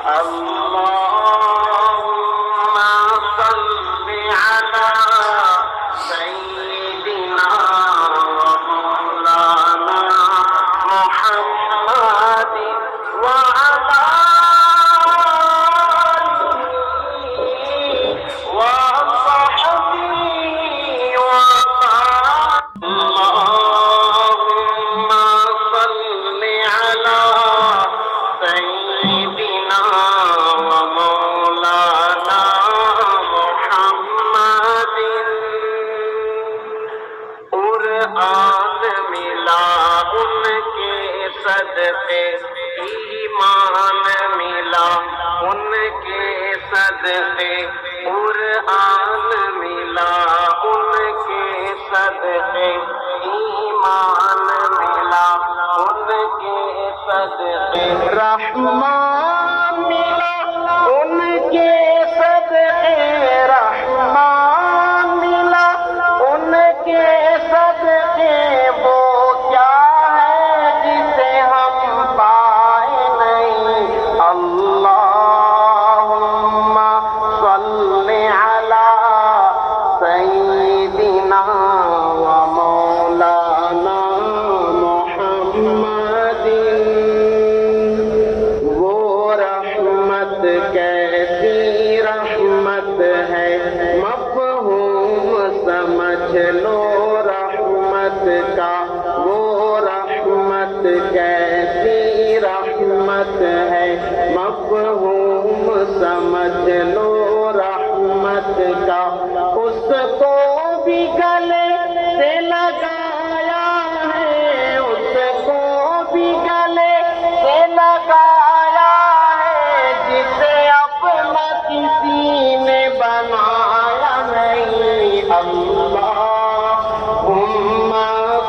اللهم صل على سيدنا ومولانا محمد وعلى آله وصحبه وسلم. اللهم صل على سيدنا ومولانا محمد. قرآن ملا ان کے صدقے، ایمان ملا ان کے صدقے، قرآن ملا ان کے صدقے، ایمان ملا ان کے صدقے، رحمان ملا ان کے صدقے، رحمان ملا ان کے صدقے. وہ کیا ہے جسے ہم پائے نہیں. اللہم صل علی سیدنا و مولانا محمد. وہ رحمت کیسی رحمت ہے، مفہوم سمجھ لو رحمت کا. وہ رحمت کیسی رحمت ہے، مفہوم سمجھ لو رحمت کا. اس کو بھی گلے سے لگایا ہے، اس کو بھی گلے سے لگایا ہے، جسے اپنا کسی نے بنایا نہیں. اللہم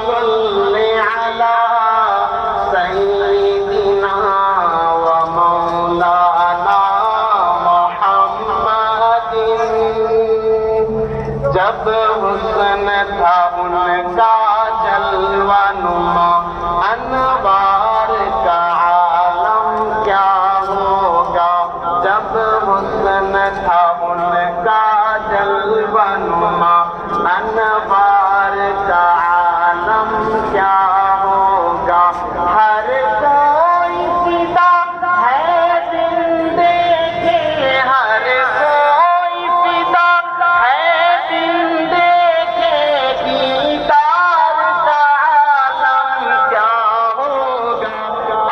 صل علی سیدنا و مولانا محمد. جب حسن تھا ان کا جلوہ نما، انوار کا عالم کیا ہوگا. جب حسن تھا ان کا جلوہ نما، انوار کا عالم کیا ہوگا. ہر کوئی فدا ہے دن دیکھے، ہر کوئی فدا ہے دن دیکھے. دیدار کا عالم کیا ہوگا.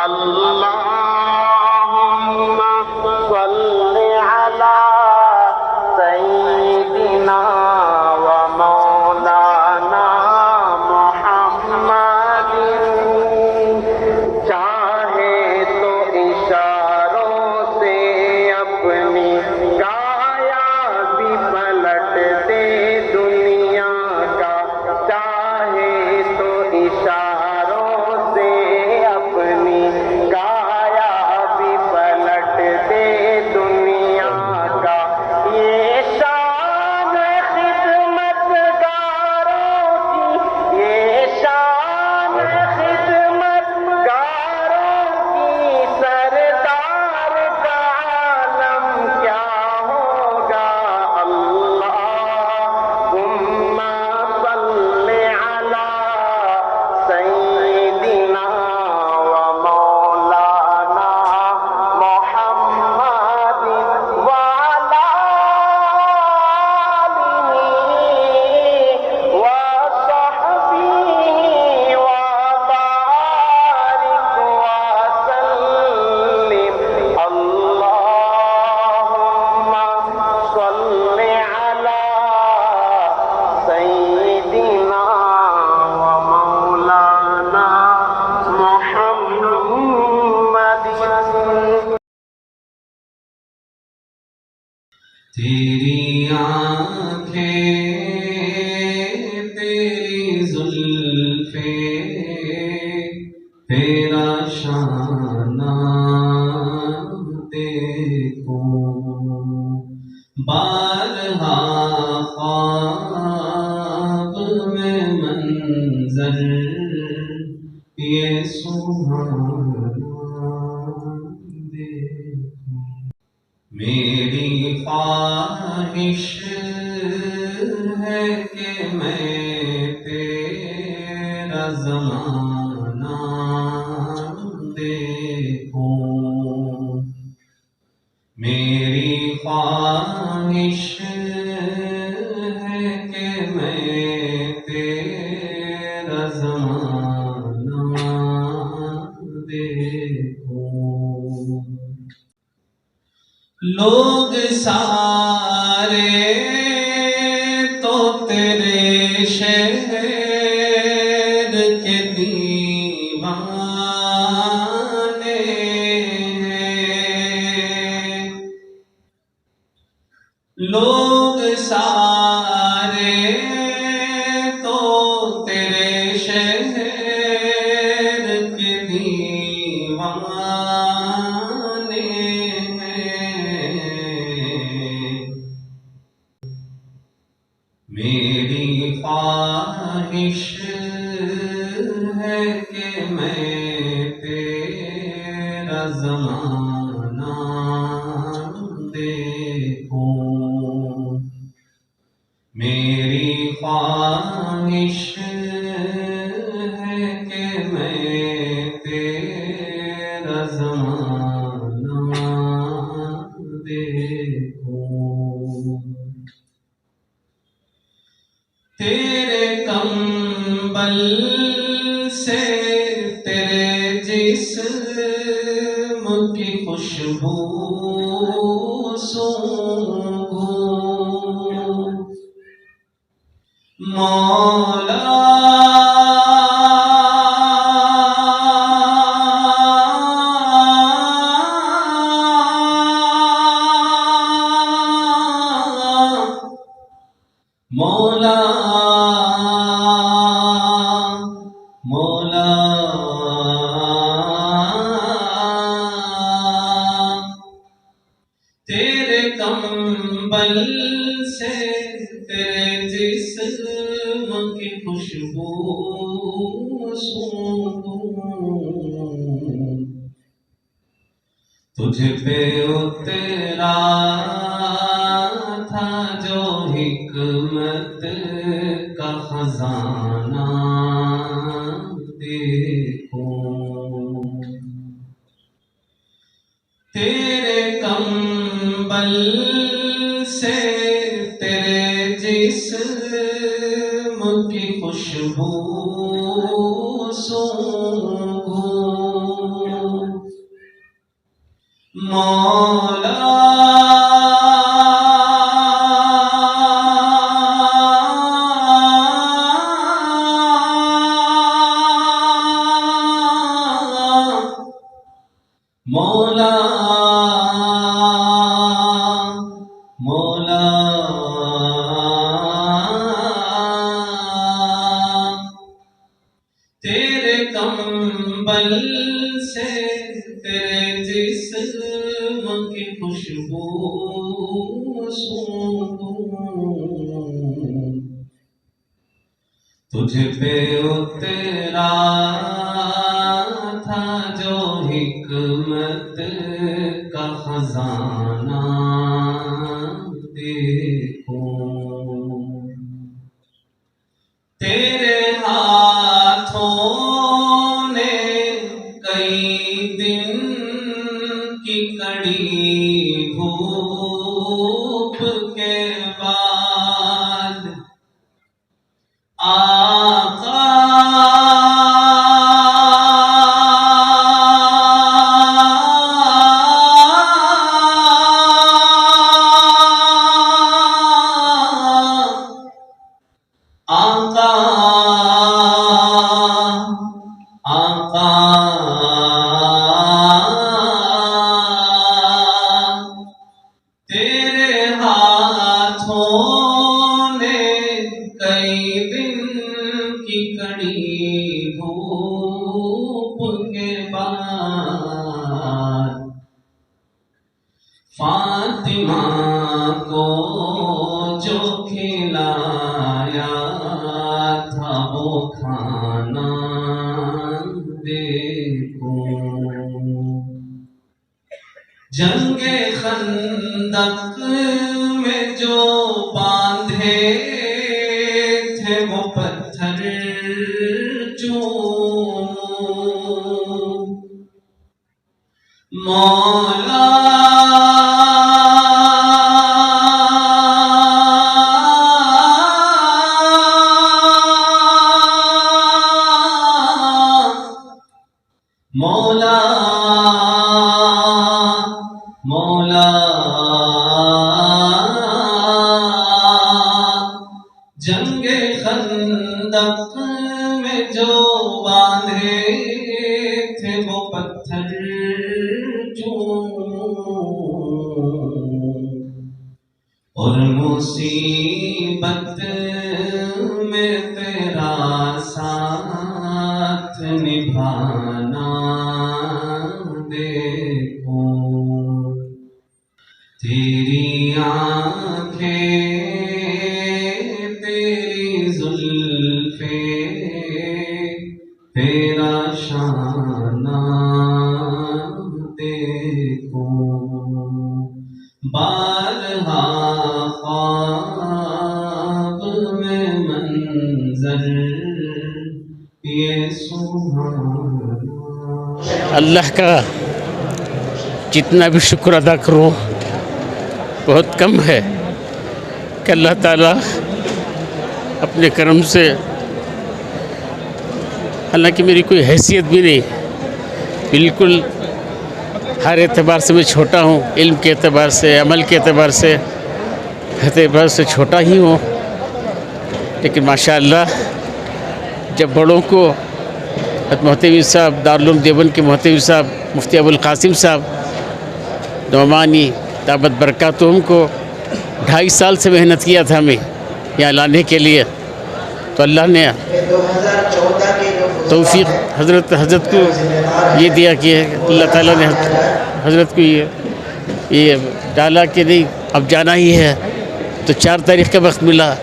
اللہم صل علی سیدنا و مولانا محمد. چاہے تو اشاروں سے اپنی کایا بھی پلٹ دے دنیا کا. چاہے تو اشاروں سے اپنی کایا بھی پلٹ دے دنیا کا. یہ شان خدمت گاروں کی، یہ شان خدمت گاروں کی. سردار کا عالم کیا ہوگا. اللہم صل علی سیدنا و مولانا محمد وعلی آلہ وصحبہ وبارک وسلم. اللہم صل علی سیدنا و مولانا محمد. تیری آنکھیں، تیری زلفیں، تیرا شانہ دیکھوں. بارہا خواب میں منظر یہ سہانا دیکھوں. میری خواہش ہے کہ میں تیرا زمانہ دیکھوں، میری خواہش ہے کہ میں تیرا زمانہ دیکھوں۔ لوگ سارے تو تیرے شہر کے دیوانے ہیں، لوگ سارے تو تیرے شہر کے دیوانے ہیں، میری خواہش ہے کہ میں تیرا زمانہ دیکھوں، میری خواہش ہے کہ میں تیرا زمانہ دیکھوں۔ تیرے کمبل سے تیرے جسم کی خوشبو سونگھوں، مولا مولا مولا تیرے کمبل سے تیرے جسم کی خوشبو سونگھوں، تجھ پہ اترا تھا جو حکمت کا خزانہ دیکھوں، تیرے کمبل سے تیرے جسم کی خوشبو سونگھوں، مولا مولا مولا تیرے کمبل سے تیرے جسم کی خوشبو سونگھوں، تجھ پہ اترا تھا جو حکمت کا خزانہ دیکھوں، تیرے ہاتھوں نے کئی دن کی کڑی دھوپ کے بعد آقا آقا آقا تیرے ہاتھوں نے کئی دن کی کڑی دھوپ کے بعد فاطمہ کو جو کھلایا تھا وہ کھانا دیکھوں، جنگ خندق میں جو باندھے تھے وہ پتھر جو مولا مولا مولا جنگ خندق میں جو باندھے تھے وہ پتھر جو اور مصیبت میں تیرا ساتھ نبھانا دیکھو تیری آنکھیں تیری زلفیں تیرا شانہ دیکھو بارہا خواب میں منظر یہ سبحان اللہ کا جتنا بھی شکر ادا کروں بہت کم ہے کہ اللہ تعالیٰ اپنے کرم سے، حالانکہ میری کوئی حیثیت بھی نہیں، بالکل ہر اعتبار سے میں چھوٹا ہوں، علم کے اعتبار سے، عمل کے اعتبار سے، ہر اعتبار سے چھوٹا ہی ہوں، لیکن ماشاءاللہ جب بڑوں کو محتوی صاحب دارالعلوم دیوبند کے محتوی صاحب مفتی ابو القاسم صاحب نعمانی دامت برکاتہم کو 2.5 سال سے محنت کیا تھا ہمیں یہاں لانے کے لیے، تو اللہ نے توفیق حضرت کو یہ دیا کہ اللہ تعالیٰ نے حضرت کو یہ ڈالا کہ نہیں اب جانا ہی ہے، تو 4 تاریخ کا وقت ملا۔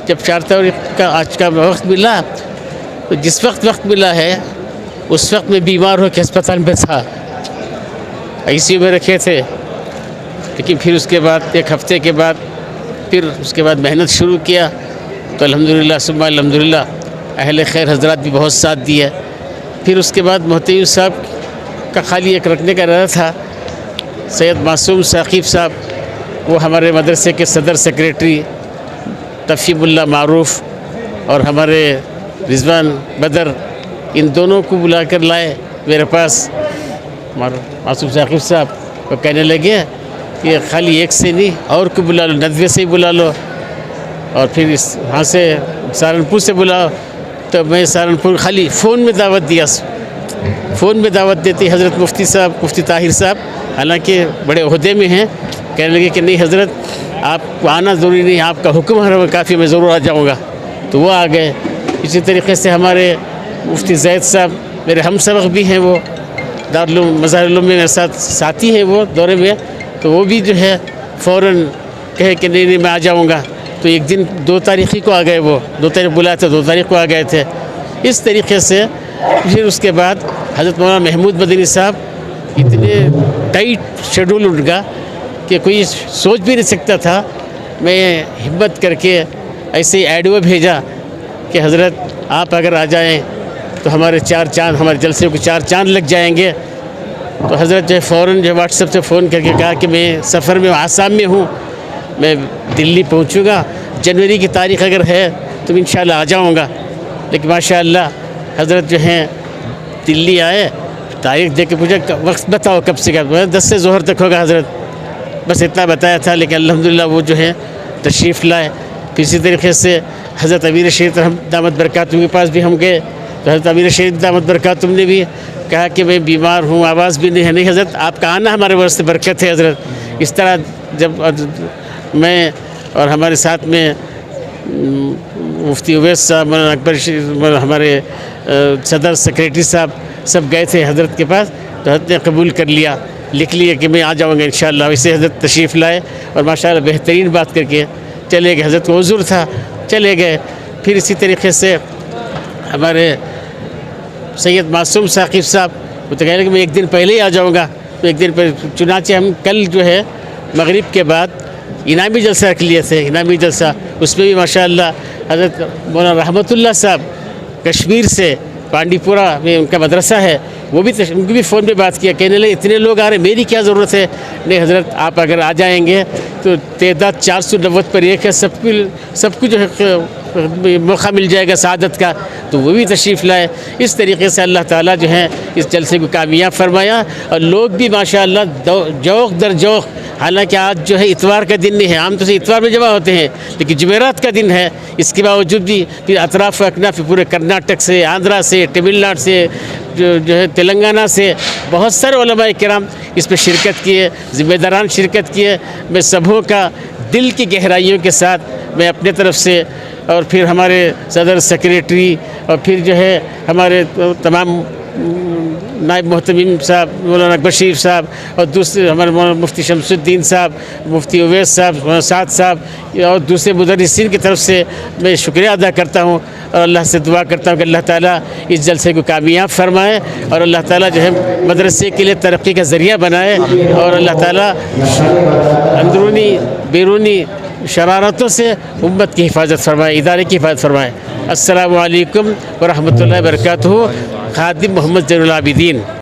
جب 4 تاریخ کا آج کا وقت ملا تو جس وقت ملا ہے اس وقت میں بیمار ہو کے اسپتال میں تھا، ICU میں رکھے تھے، لیکن پھر اس کے بعد 1 ہفتے کے بعد پھر اس کے بعد محنت شروع کیا تو الحمدللہ ثم الحمدللہ اہل خیر حضرات بھی بہت ساتھ دیا۔ پھر اس کے بعد محتوی صاحب کا خالی ایک رکھنے کا ارادہ تھا، سید معصوم ثاقب صاحب وہ ہمارے مدرسے کے صدر سیکریٹری تفہیم اللہ معروف اور ہمارے رضوان بدر، ان دونوں کو بلا کر لائے میرے پاس۔ معصوم ثاقب صاحب وہ کہنے لگے کہ خالی ایک سے نہیں اور کو بلا لو، ندوے سے ہی بلا لو، اور پھر وہاں سے سہارنپور سے بلاؤ۔ تو میں سہارنپور خالی فون میں دعوت دیا، فون میں دعوت دیتی حضرت مفتی صاحب مفتی طاہر صاحب، حالانکہ بڑے عہدے میں ہیں، کہنے لگے کہ نہیں حضرت آپ کو آنا ضروری نہیں، آپ کا حکم ہے کافی، میں ضرور آ جاؤں گا، تو وہ آ گئے۔ اسی طریقے سے ہمارے مفتی زید صاحب میرے ہم سبق بھی ہیں، وہ دارالعلوم مظاہر العلوم میں میرے ساتھ ساتھی ہیں وہ دورے میں، تو وہ بھی جو ہے فوراً کہے کہ نہیں میں آ جاؤں گا، تو ایک دن 2 تاریخ کو آ گئے، وہ 2 تاریخ بلایا تھا 2 تاریخ کو آ گئے تھے۔ اس طریقے سے پھر اس کے بعد حضرت مولانا محمود مدنی صاحب اتنے ٹائٹ شیڈول ان کا کہ کوئی سوچ بھی نہیں سکتا تھا۔ میں ہمت کر کے ایسے ہی ایڈیو بھیجا کہ حضرت آپ اگر آ جائیں تو ہمارے 4 چاند، ہمارے جلسے کو 4 چاند لگ جائیں گے۔ تو حضرت جو ہے فوراً جو واٹس ایپ سے فون کر کے کہا کہ میں سفر میں آسام میں ہوں، میں دلی پہنچوں گا، جنوری کی تاریخ اگر ہے تو انشاءاللہ آ جاؤں گا۔ لیکن ماشاءاللہ حضرت جو ہیں دلی آئے، تاریخ دے کے پوچھا وقت بتاؤ کب سے، 10 سے ظہر تک ہوگا حضرت، بس اتنا بتایا تھا، لیکن الحمدللہ وہ جو ہے تشریف لائے۔ کسی طریقے سے حضرت امیر شریف دامت برکاتہم کے پاس بھی ہم گئے، تو حضرت امیر شریف دامت برکاتہم نے بھی کہا کہ میں بیمار ہوں، آواز بھی نہیں ہے، نہیں حضرت آپ کا آنا ہمارے واسطے برکت ہے حضرت۔ اس طرح جب میں اور ہمارے ساتھ میں مفتی اویس صاحب، مولانا اکبر ہمارے صدر سیکریٹری صاحب سب گئے تھے حضرت کے پاس، تو حضرت نے قبول کر لیا، لکھ لیا کہ میں آ جاؤں گا انشاءاللہ۔ ویسے حضرت تشریف لائے اور ماشاءاللہ بہترین بات کر کے چلے گئے، حضرت کو عذر تھا چلے گئے۔ پھر اسی طریقے سے ہمارے سید معصوم ثاقب صاحب وہ تو کہہ رہے کہ میں 1 دن پہلے ہی آ جاؤں گا، ایک دن پر چنانچہ ہم کل جو ہے مغرب کے بعد انعامی جلسہ رکھ لیے تھے، انعامی جلسہ، اس میں بھی ماشاءاللہ حضرت مولانا رحمت اللہ صاحب کشمیر سے پانڈی پورہ میں ان کا مدرسہ ہے، وہ بھی ان کو بھی فون پہ بات کیا، کہنے لگے اتنے لوگ آ رہے ہیں، میری کیا ضرورت ہے؟ نہیں حضرت آپ اگر آ جائیں گے تو تعداد 490 پر ایک ہے، سب کو جو ہے موقع مل جائے گا سعادت کا، تو وہ بھی تشریف لائے۔ اس طریقے سے اللہ تعالیٰ جو ہے اس جلسے کو کامیاب فرمایا، اور لوگ بھی ماشاءاللہ جوق در جوق، حالانکہ آج جو ہے اتوار کا دن نہیں ہے، عام طور سے اتوار میں جمع ہوتے ہیں، لیکن جمعرات کا دن ہے، اس کے باوجود بھی پھر اطراف و اکناف پورے کرناٹک سے، آندھرا سے، تمل ناڈو سے، جو ہے تلنگانہ سے بہت سارے علماء کرام اس میں شرکت کیے، ذمہ داران شرکت کیے۔ میں سبھوں کا دل کی گہرائیوں کے ساتھ میں اپنے طرف سے، اور پھر ہمارے صدر سیکریٹری، اور پھر جو ہے ہمارے تمام نائب محتمین صاحب مولانا بشیر صاحب، اور دوسرے ہمارے مولانا مفتی شمس الدین صاحب، مفتی اویس صاحب، مولانا سعد صاحب، اور دوسرے مدرسین کی طرف سے میں شکریہ ادا کرتا ہوں، اور اللہ سے دعا کرتا ہوں کہ اللہ تعالیٰ اس جلسے کو کامیاب فرمائے، اور اللہ تعالیٰ جو ہے مدرسے کے لیے ترقی کا ذریعہ بنائے، اور اللہ تعالیٰ اندرونی بیرونی شرارتوں سے امت کی حفاظت فرمائے، ادارے کی حفاظت فرمائے۔ السلام علیکم ورحمۃ اللہ وبرکاتہ۔ خادم محمد زین العابدین۔